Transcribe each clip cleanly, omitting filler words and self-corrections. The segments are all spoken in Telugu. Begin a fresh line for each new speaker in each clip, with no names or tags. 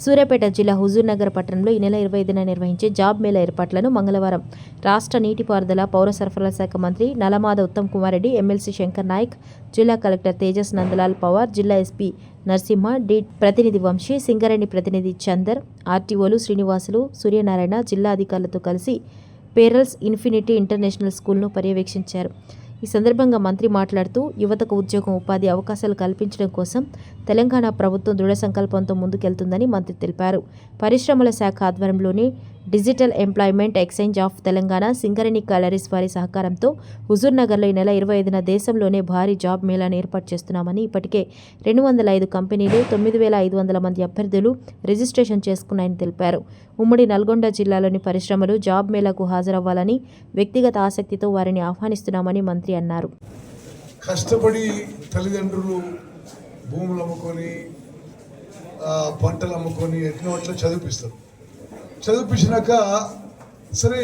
సూర్యాపేట జిల్లా హుజూర్నగర్ పట్టణంలో ఈ నెల 25న నిర్వహించే జాబ్ మేళా ఏర్పాట్లను మంగళవారం రాష్ట్ర నీటిపారుదల పౌర సరఫరాల శాఖ మంత్రి నల్లమాద ఉత్తమ్ కుమార్ రెడ్డి, ఎమ్మెల్సీ శంకర్ నాయక్, జిల్లా కలెక్టర్ తేజస్ నందలాల్ పవార్, జిల్లా ఎస్పీ నరసింహ, డి ప్రతినిధి వంశీ, సింగరేణి ప్రతినిధి చందర్, ఆర్టీఓలు శ్రీనివాసులు, సూర్యనారాయణ, జిల్లా అధికారులతో కలిసి పేరల్స్ ఇన్ఫినిటీ ఇంటర్నేషనల్ స్కూల్ను పర్యవేక్షించారు. ఈ సందర్భంగా మంత్రి మాట్లాడుతూ, యువతకు ఉద్యోగం, ఉపాధి అవకాశాలు కల్పించడం కోసం తెలంగాణ ప్రభుత్వం దృఢ సంకల్పంతో ముందుకెళ్తుందని మంత్రి తెలిపారు. పరిశ్రమల శాఖ ఆధ్వర్యంలోని digital employment exchange of Telangana, Singareni calories వారి సహకారంతో హుజూర్నగర్లో ఈ నెల 25న దేశంలోనే భారీ జాబ్ మేళాను ఏర్పాటు చేస్తున్నామని, ఇప్పటికే 205 కంపెనీలు, 9,500 మంది అభ్యర్థులు రిజిస్ట్రేషన్ చేసుకున్నాయని తెలిపారు. ఉమ్మడి నల్గొండ జిల్లాలోని పరిశ్రమలు జాబ్ మేళాకు హాజరవ్వాలని వ్యక్తిగత ఆసక్తితో వారిని ఆహ్వానిస్తున్నామని మంత్రి అన్నారు.
కష్టపడి తల్లిదండ్రులు భూములు అమ్ముకొని, పంటలు అమ్ముకొని ఎట్లా చదివిపించినాక సరే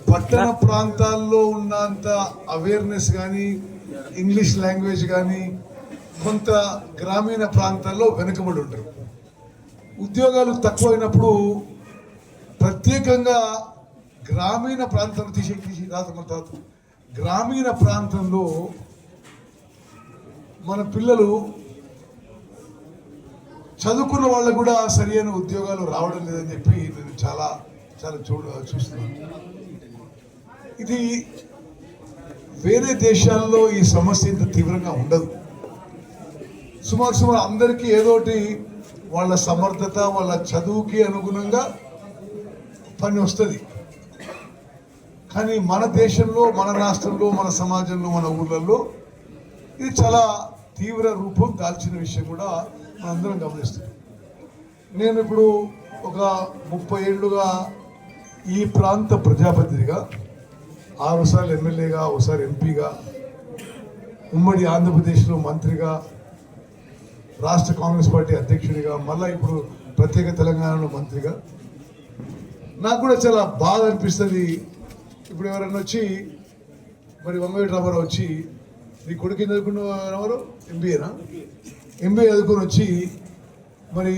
పట్టణ ప్రాంతాల్లో ఉన్నంత అవేర్నెస్ కానీ, ఇంగ్లీష్ లాంగ్వేజ్ కానీ కొంత గ్రామీణ ప్రాంతాల్లో వెనుకబడి ఉంటారు. ఉద్యోగాలు తక్కువైనప్పుడు ప్రత్యేకంగా గ్రామీణ ప్రాంతాలు తీసి గ్రామీణ ప్రాంతంలో మన పిల్లలు చదువుకున్న వాళ్ళకు కూడా సరైన ఉద్యోగాలు రావడం లేదని చెప్పి నేను చాలా చూస్తున్నాను. ఇది వేరే దేశాల్లో ఈ సమస్య ఇంత తీవ్రంగా ఉండదు. సుమారు అందరికీ ఏదోటి వాళ్ళ సమర్థత, వాళ్ళ చదువుకి అనుగుణంగా పని వస్తుంది. కానీ మన దేశంలో, మన రాష్ట్రంలో, మన సమాజంలో, మన ఊళ్ళల్లో ఇది చాలా తీవ్ర రూపం దాల్చిన విషయం కూడా మనందరం గమనిస్తున్నాం. నేను ఇప్పుడు ఒక 30 ఏళ్ళుగా ఈ ప్రాంత ప్రజాప్రతినిధిగా, 6 సార్లు ఎమ్మెల్యేగా, ఒకసారి ఎంపీగా, ఉమ్మడి ఆంధ్రప్రదేశ్లో మంత్రిగా, రాష్ట్ర కాంగ్రెస్ పార్టీ అధ్యక్షుడిగా, మళ్ళీ ఇప్పుడు ప్రత్యేక తెలంగాణలో మంత్రిగా, నాకు కూడా చాలా బాధ అనిపిస్తుంది. ఇప్పుడు ఎవరన్నా వచ్చి, మరి వంగవీటి రామారావు వచ్చి, నీ కొడుకు చదువుకున్న ఎవరు ఎంబీఏనా, ఎంబీఏ చదువుకొని వచ్చి మరి